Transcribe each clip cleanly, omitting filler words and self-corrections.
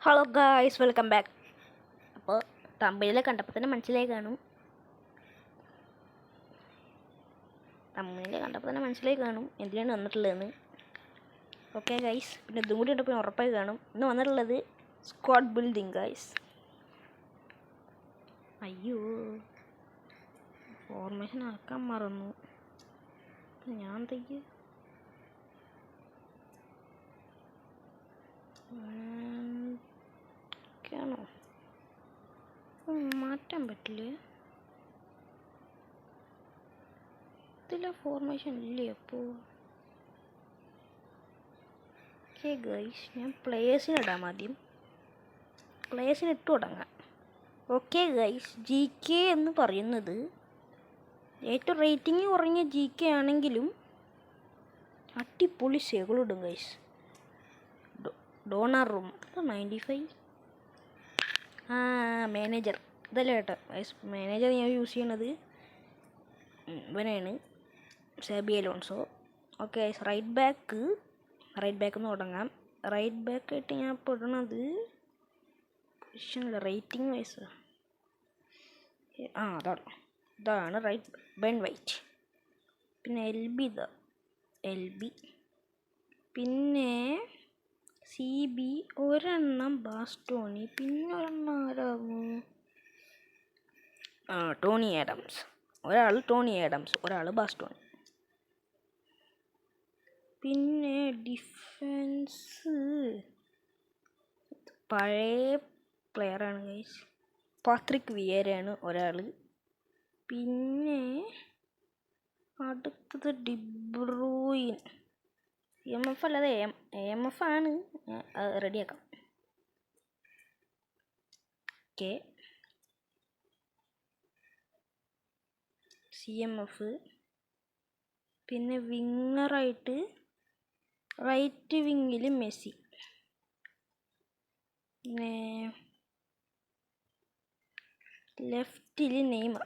Hello guys, welcome back. അപ്പോൾ തമ്പനിയിൽ കണ്ടപ്പോൾ തന്നെ മനസ്സിലായി കാണും എന്തിനാണ് വന്നിട്ടുള്ളതെന്ന്. ഓക്കെ ഗൈസ്, പിന്നെ ഇതും കൂടി ഉണ്ടപ്പോൾ ഉറപ്പായി കാണും. ഇന്ന് വന്നിട്ടുള്ളത് സ്ക്വാഡ് ബിൽഡിംഗ് ഗൈസ്. അയ്യോ, ഫോർമേഷൻ ആക്കാൻ മറന്നു. ഞാൻ എന്തൊക്കെ ണോ മാറ്റാൻ പറ്റില്ലേ? ഇതിലെ ഫോർമേഷൻ ഇല്ലേ? അപ്പോൾ ഓക്കെ ഗൈസ്, ഞാൻ പ്ലേയേഴ്സിന് ഇടാം. ആദ്യം പ്ലേയേഴ്സിന് ഇട്ട് തുടങ്ങാം. ഓക്കെ ഗൈസ്, ജി കെ എന്ന് പറയുന്നത് ഏറ്റവും റേറ്റിംഗ് കുറഞ്ഞ ജി കെ ആണെങ്കിലും അടിപൊളി സേകളുടും ഗൈസ്. Donnarumma 95. മാനേജർ ഇതല്ലേ കേട്ടോ ഗൈസ്. മാനേജർ ഞാൻ യൂസ് ചെയ്യണത് ഇവനാണ്, Xabi Alonso. Okay guys, right back എന്ന് തുടങ്ങാം. റൈറ്റ് ബാക്ക് ആയിട്ട് ഞാൻ ഇപ്പോൾ ഇടണത് പൊസിഷനില്ല, റേറ്റിംഗ് വൈസ്. ഇതാണ് റൈറ്റ് ബെൻ വൈറ്റ്. പിന്നെ എൽ ബി പിന്നെ സി ബി, ഒരെണ്ണം ബാസ്റ്റോണി, പിന്നെ ഒരെണ്ണം ആരാകും? Tony Adams. ഒരാൾ ബാസ്റ്റോണി. പിന്നെ ഡിഫൻസ് പഴയ പ്ലെയറാണ് ഗൈസ്, പാട്രിക് വിയേരയാണ് ഒരാൾ. പിന്നെ അടുത്തത് ഡിബ്രൂയിൻ. EMF അല്ലാതെ AMF ആണ്, റെഡിയാക്കാം. Okay, CMF. പിന്നെ വിങ്ങറായിട്ട് റൈറ്റ് വിങ്ങിൽ മെസ്സി, പിന്നെ ലെഫ്റ്റിൽ നെയ്മർ.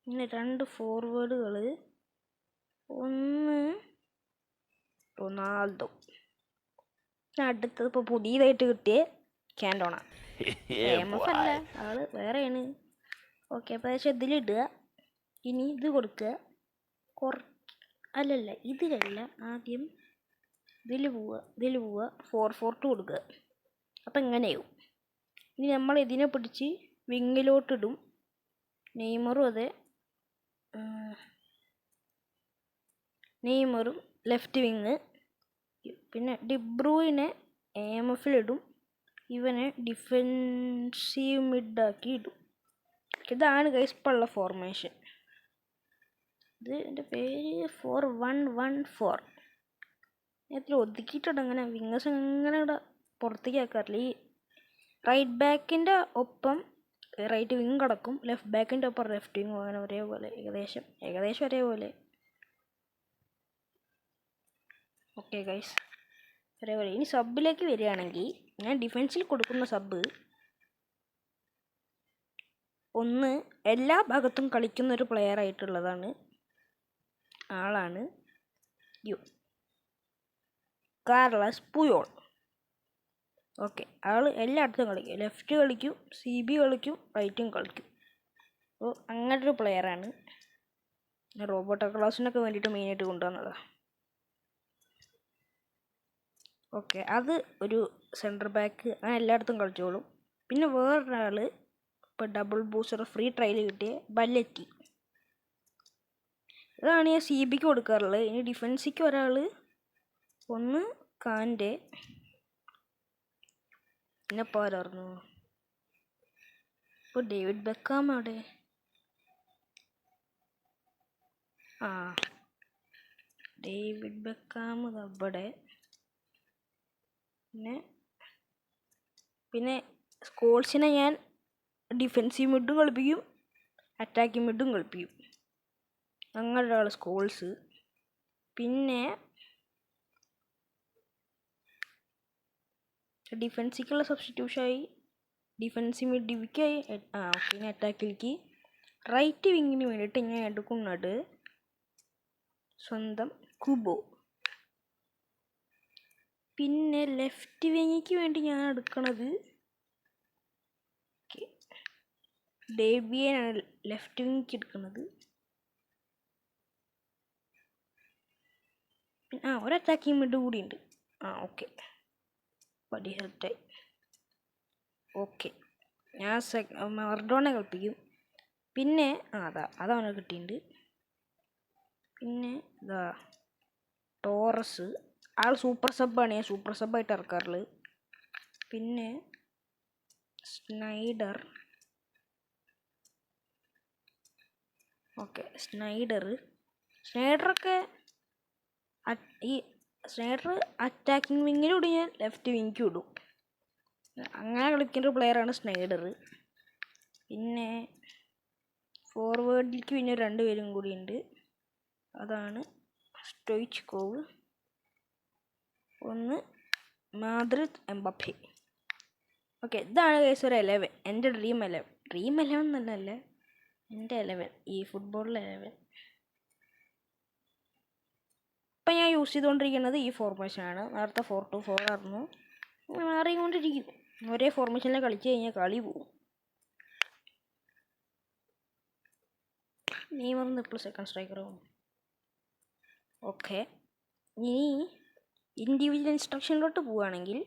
പിന്നെ 2 ഫോർവേഡുകൾ, ഒന്ന് റൊണാൾഡോ. അടുത്തത് ഇപ്പോൾ പുതിയതായിട്ട് കിട്ടിയ കാൻഡോണ. AMF അല്ല, ആള് വേറെയാണ്. ഓക്കെ, അപ്പോൾ ഇതിലിടുക. ഇനി ഇത് കൊടുക്കുക. ഇതിലല്ല, ആദ്യം ഇതിൽ പോവുക 4-4-2 കൊടുക്കുക. അപ്പം ഇങ്ങനെയാവും. ഇനി നമ്മൾ ഇതിനെ പിടിച്ച് വിങ്ങിലോട്ടിടും. നെയ്മറും അതെ, നെയ്മറും ലെഫ്റ്റ് വിങ്. പിന്നെ ഡിബ്രൂയിനെ AMFിലിടും, ഇവനെ ഡിഫെൻസീവ് മിഡാക്കി ഇടും. ഇതാണ് ഗൈസ് ഇപ്പോൾ ഉള്ള ഫോർമേഷൻ. എൻ്റെ പേര് 4-1-1-4. എത്ര ഒതുക്കിയിട്ടുണ്ട്. അങ്ങനെ വിങ്ങേഴ്സ് അങ്ങനെ ഇവിടെ പുറത്തേക്ക് ആക്കാറില്ല. ഈ റൈറ്റ് ബാക്കിൻ്റെ ഒപ്പം റൈറ്റ് വിങ് കിടക്കും, ലെഫ്റ്റ് ബാക്കിൻ്റെ ഒപ്പം ലെഫ്റ്റ് വിങ്. അങ്ങനെ ഒരേപോലെ, ഏകദേശം ഒരേപോലെ. ഓക്കെ ഗൈസ്, ഒരേപോലെ. ഇനി സബിലേക്ക് വരികയാണെങ്കിൽ ഞാൻ ഡിഫൻസിൽ കൊടുക്കുന്ന സബ് ഒന്ന് എല്ലാ ഭാഗത്തും കളിക്കുന്ന ഒരു പ്ലെയർ ആയിട്ടുള്ളതാണ്. ആളാണ് കാർലസ് പുയോൾ. ഓക്കെ, ആൾ എല്ലായിടത്തും കളിക്കും. ലെഫ്റ്റ് കളിക്കും, CB കളിക്കും, റൈറ്റും കളിക്കും. അപ്പോൾ അങ്ങനൊരു പ്ലെയറാണ്. റോബോട്ടോ ക്ലാസ്സിനൊക്കെ വേണ്ടിയിട്ട് മെയിനായിട്ട് കൊണ്ടുവന്നതാണ്. ഓക്കെ, അത് ഒരു സെൻറ്റർ ബാക്ക്, അങ്ങനെ എല്ലായിടത്തും കളിച്ചോളും. പിന്നെ വേറൊരാൾ ഇപ്പോൾ ഡബിൾ ബൂസ്റ്റർ ഫ്രീ ട്രയൽ കിട്ടിയ ബല്ലെറ്റി. ഇതാണ് ഞാൻ CBക്ക് കൊടുക്കാറുള്ളത്. ഇനി ഡിഫൻസിക്ക് ഒരാൾ, ഒന്ന് കാൻ്റെ, പിന്നെ പോരായിരുന്നു ഇപ്പോൾ ഡേവിഡ് ബെക്കാം. അവിടെ ഡേവിഡ് ബെക്കാം അവിടെ. പിന്നെ സ്കോൾസിനെ ഞാൻ ഡിഫെൻസീവ് മിഡും കളിപ്പിക്കും, അറ്റാക്കിംഗ് മിഡും കളിപ്പിക്കും. അങ്ങനെ ഒരാൾ സ്കോൾസ്. പിന്നെ ഡിഫൻസിക്കുള്ള സബ്സ്റ്റിറ്റ്യൂഷനായി ഡിഫൻസീവ് മിഡ് ഡിവിക്കായി. പിന്നെ അറ്റാക്കിലേക്ക് റൈറ്റ് വിങ്ങിന് വേണ്ടിയിട്ട് ഞാൻ എടുക്കുന്നത് സ്വന്തം കുബോ. പിന്നെ ലെഫ്റ്റ് വിങ്ങിക്ക് വേണ്ടി ഞാൻ എടുക്കണത് ഡേവിയനാണ് ലെഫ്റ്റ് വിങ്ങിക്ക് എടുക്കുന്നത്. പിന്നെ ഒരു അറ്റാക്കിംഗ് മിഡ് കൂടി ഉണ്ട്. ഓക്കെ, പടി ഹെൽത്തായി. ഓക്കെ, ഞാൻ മർഡോണെ കളിപ്പിക്കും. പിന്നെ അതാണ് കിട്ടിയിട്ടുണ്ട്. പിന്നെ ഇതാ ടോറസ്, ആൾ സൂപ്പർ സബ്ബാണ്, ഞാൻ സൂപ്പർ സബ്ബായിട്ട് ഇറക്കാറുള്ളത്. പിന്നെ സ്നൈഡറൊക്കെ ഈ സ്നൈഡർ അറ്റാക്കിംഗ് വിങ്ങിലൂടെ ഞാൻ ലെഫ്റ്റ് വിങ്ങിക്ക് വിടും. അങ്ങനെ കളിക്കുന്ന ഒരു പ്ലെയറാണ് സ്നൈഡർ. പിന്നെ ഫോർവേഡിലേക്ക് പിന്നെ 2 പേരും കൂടി ഉണ്ട്. അതാണ് സ്റ്റോയിച്ച്കോവ്, ഒന്ന് മാദ്രിദ് എംബപ്പെ. ഓക്കെ, ഇതാണ് കേസ് ഒരു 11, എൻ്റെ ഡ്രീം 11 എന്നല്ല, എൻ്റെ 11, ഈ ഫുട്ബോളിലെ 11. ഇപ്പം ഞാൻ യൂസ് ചെയ്തുകൊണ്ടിരിക്കുന്നത് ഈ ഫോർമേഷനാണ്. നേരത്തെ 4-2-4 ആയിരുന്നു. മാറിക്കൊണ്ടിരിക്കും. ഒരേ ഫോർമേഷനിൽ കളിച്ച് കഴിഞ്ഞാൽ കളി പോവും. നെയ്മറിന്ന് ഇപ്പോൾ സെക്കൻഡ് സ്ട്രൈക്കറാവും. ഓക്കെ, ഇനി ഇൻഡിവിജ്വൽ ഇൻസ്ട്രക്ഷനിലോട്ട് പോവുകയാണെങ്കിൽ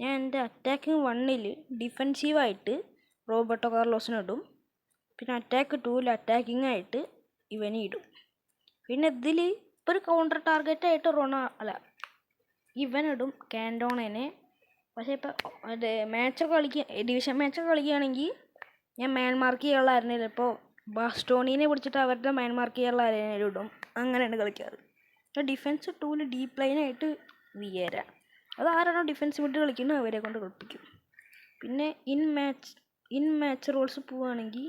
ഞാൻ എൻ്റെ അറ്റാക്കിംഗ് 1-ൽ ഡിഫെൻസീവായിട്ട് റോബർട്ടോ കാർലോസിനെ ഇടും. പിന്നെ അറ്റാക്ക് 2-ൽ അറ്റാക്കിംഗ് ആയിട്ട് ഇവനെ ഇടും. പിന്നെ ഇതിൽ ഇപ്പോൾ ഒരു കൗണ്ടർ ടാർഗറ്റായിട്ട് ഇവനിടും കാൻഡോണനെ. പക്ഷേ ഇപ്പം ഡിവിഷൻ മാച്ചൊക്കെ കളിക്കുകയാണെങ്കിൽ ഞാൻ മാൻ മാർക്ക് ചെയ്യാനുള്ള ആരെങ്കിലും, ഇപ്പോൾ ബാസ്റ്റോണീനെ പിടിച്ചിട്ട് അവരുടെ മാൻ മാർക്ക് ചെയ്യാനുള്ള ആരെങ്കിലും ഇടും. അങ്ങനെയാണ് കളിക്കാറ്. ഡിഫെൻസ് 2-ൽ ഡീപ്പ് ലൈനായിട്ട് വിയേര, അതാരാണോ ഡിഫെൻസ് മിഡ് കളിക്കുന്നത് അവരെ കൊണ്ട് കളിപ്പിക്കും. പിന്നെ ഇൻ മാച്ച് റോൾസ് പോവുകയാണെങ്കിൽ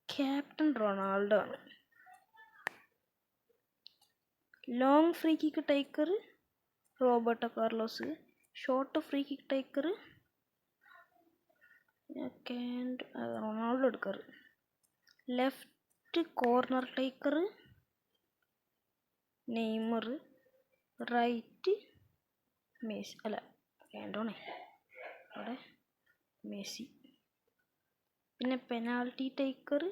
ക്യാപ്റ്റൻ റൊണാൾഡോ ആണ്. Long free kick taker Roberto Carlos, short free kick taker Ronaldo എടുക്കാറ്. Left corner taker Neymar, right കാൻഡോണെ അവിടെ മെസ്സി. പിന്നെ പെനാൽറ്റി ടേക്കർ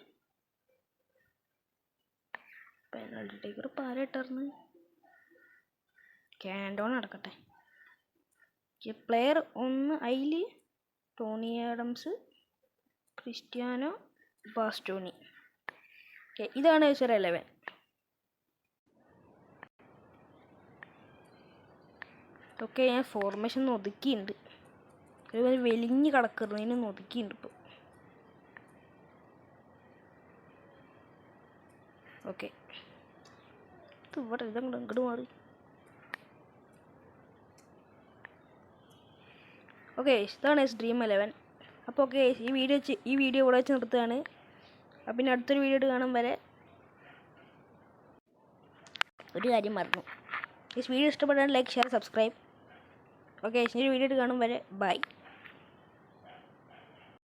ഇപ്പോൾ ആരായിട്ടായിരുന്നു? കാൻഡോണ നടക്കട്ടെ. പ്ലെയർ 1 അതിൽ ടോണി ആഡംസ്, ക്രിസ്ത്യാനോ, ബാസ്റ്റോണി. ഇതാണ് ഒരു 11. ഓക്കെ, ഞാൻ ഫോർമേഷൻ ഒതുക്കിയിട്ടുണ്ട്. ഒരു വെലിഞ്ഞ് കിടക്കുന്നതിന് ഒതുക്കിയിട്ടുണ്ട് ഇപ്പോൾ. ഓക്കെ, ഇങ്ങോട്ട് മാറി. ഓക്കെ, ഇതാണ് ഡ്രീം 11. അപ്പോൾ ഓക്കെ, ഈ വീഡിയോ ഇവിടെ വെച്ച് നിർത്തുകയാണ്. അപ്പം പിന്നെ അടുത്തൊരു വീഡിയോ ഇട്ട് കാണാൻ വരെ. ഒരു കാര്യം മറന്നു, ഈ വീഡിയോ ഇഷ്ടപ്പെട്ടാൽ ലൈക്ക്, ഷെയർ, സബ്സ്ക്രൈബ്. ഓക്കെ, ഈ വീഡിയോ ഇട്ട് കാണും വരെ ബൈ.